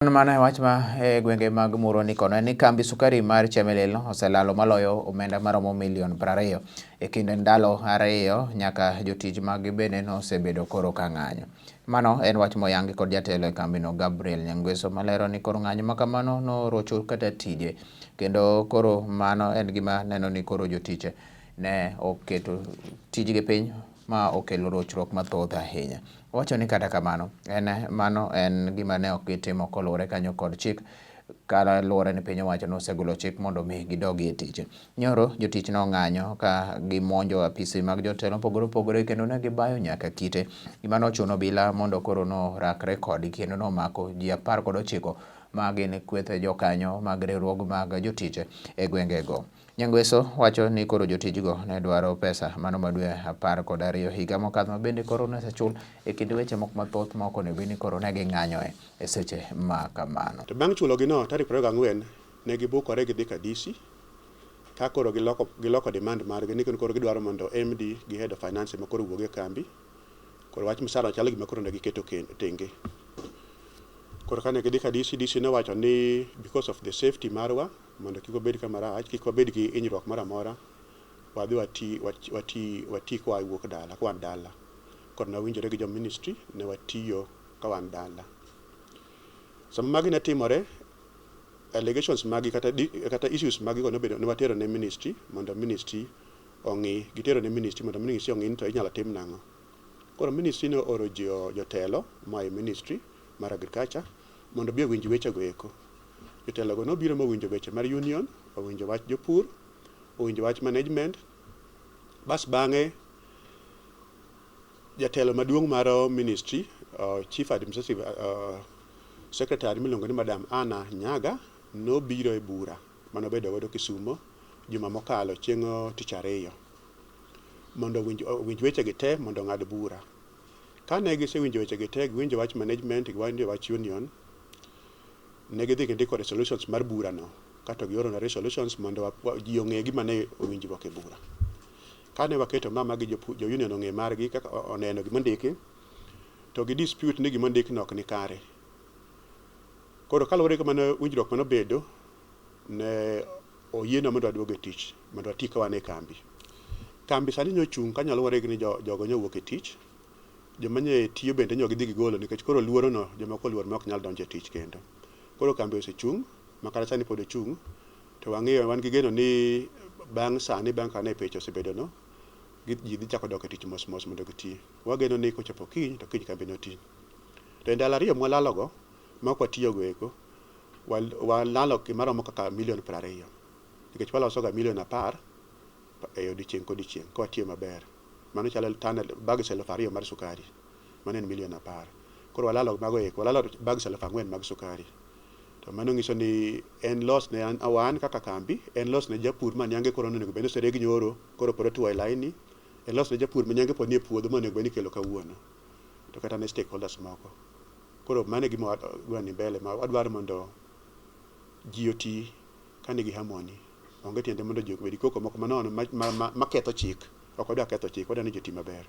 Mano e wach ma gwenge mag Muroni kono ni kambi sukari mar Chemelil oselalo maloyo omenda maromo milion 20 e kind ndalo 2 nyaka jotich mag bende osebedo koro ka ng'anyo. Mano en wach moyangi kod jatelo e kambino Gabriel Nyangweso malero ni koro ng'anyo ma kamano norocho kata tije, kendo koro mano en gima neno ni koro jotich ne oketo tijgi piny ma okelo rochruok mathoth ahinya. Owacho ni kata kamano mano en gima ne ok gitimo koluwore kanyo kod chik kata luwore ni piny owacho nosegolo chik mondo mi gidogi e tich. Nyoro jotich nong'anyo ka gimonjo apisi mag jotelo mopogore opogore kendo ne gibayo nyaka kite, gima nochuno obila mondo koro norakre kodgi kendo nomako ji 19 ma gin kweth jokanyo mag riwruog mag jotich e gwengego. Nyangweso wacho ni koro jotijgo ne dwaro pesa mano ma dwe 12 higa mokadho ma bende koro nosechul e kind weche moko mathoth ma ok onego bed ni koro ne ging'anyoe e seche ma kamano. To bang' chulogino tarik 24 ne gibukore gidhi Kadisi ka koro giloko demand margi ni koro gidwaro mondo MD gi head of finance ma koro wuogie kambi koro wach msara chalo gima koro ne giketo tenge. Koro kane gidhi Kadisi, DC nowacho ni because of the safety marwa mondo kik wabed kamarach, kik wabed gi hinyruok moro amora, wadhi wati ka wawuok dala, ka wan dala. Koro nawinjore gi jo ministry ne watiyo ka wan dala. Sama magi ne timore, allegations magi kata issues magi go ne watero ne ministry mondo ministry ong'i, gitero ne ministry mondo ministry ong'i to inyalo tim nang'o. Koro ministry ne oro jotelo ma e ministry mar agriculture mondo bi owinj weche go eko. Jotelo go nobiro mowinjo weche mar union, owinjo wach jopur, owinjo wach management. Bas bang'e jatelo maduong' mar ministry, chief administrative secretary miluongo ni Madam Anna Nyaga nobiro e bura manobedo godo Kisumo juma mokalo chieng' tich ariyo mondo owinj weche gi te mondo ng'ad bura. Kane gisewinjo weche gi te, giwinjo wach management, giwinjo wach union, ne gidhi gindiko resolutions mar bura no, kato gioro na resolutions mondo ji ong'e gima ne owinjruok e bura. Kane waketo mama gi jo union ong'e margi kaka oneno gima ndiki, to gi dispute ni gima ndiki no ok ni kare. Koro kaluwore gi mano winjruok manobedo, ne oyieno mondo waduog e tich, mondo wati ka wan e kambi. Kambi sani nyochung' ka nyalowore gi ni jogo nyowuok e tich, joma nye tiyo bende nyo gidhi gigolo nikech koro luoro no jomoko oluor ma ok nyal donjo e tich kendo. Koro kambi osechung' makata sani pod ochung', to wang'eyo wan gi geno ni bang' sani bang' kane pech osebedo no, ji dhi chako dok e tich mos mos mondo giti. Wageno ni kochopo kiny to kiny kambi noti. To e ndalo 2 mwalalogo ma ok watiyo go eko, walalo gimaromo kaka milion 20 nikech waloso ga milion 10 e odiochieng' kodiochieng' ka watiyo maber. Mano chalo bags 2,000 mar sukari, mano en milion 10. Koro walalo mago eko, walalo bags 4,000 mag sukari. To mano ng'iso ni en loss ne wan kaka kambi, en loss ne japur ma nyange koro onego bed ni osereg nyoro, koro pod otuo e laini, en loss ne japur ma nyange pod nie puodho monego bed ni kelo kawuono, to kata ne stakeholders moko. Koro mano e gima wadwani mbele ma wadwaro mondo ji oti ka nigi harmony, onge tiende mondo ji obed koko moko manono ma ketho chik. Ok wadwa ketho chik, wadwani ji oti maber.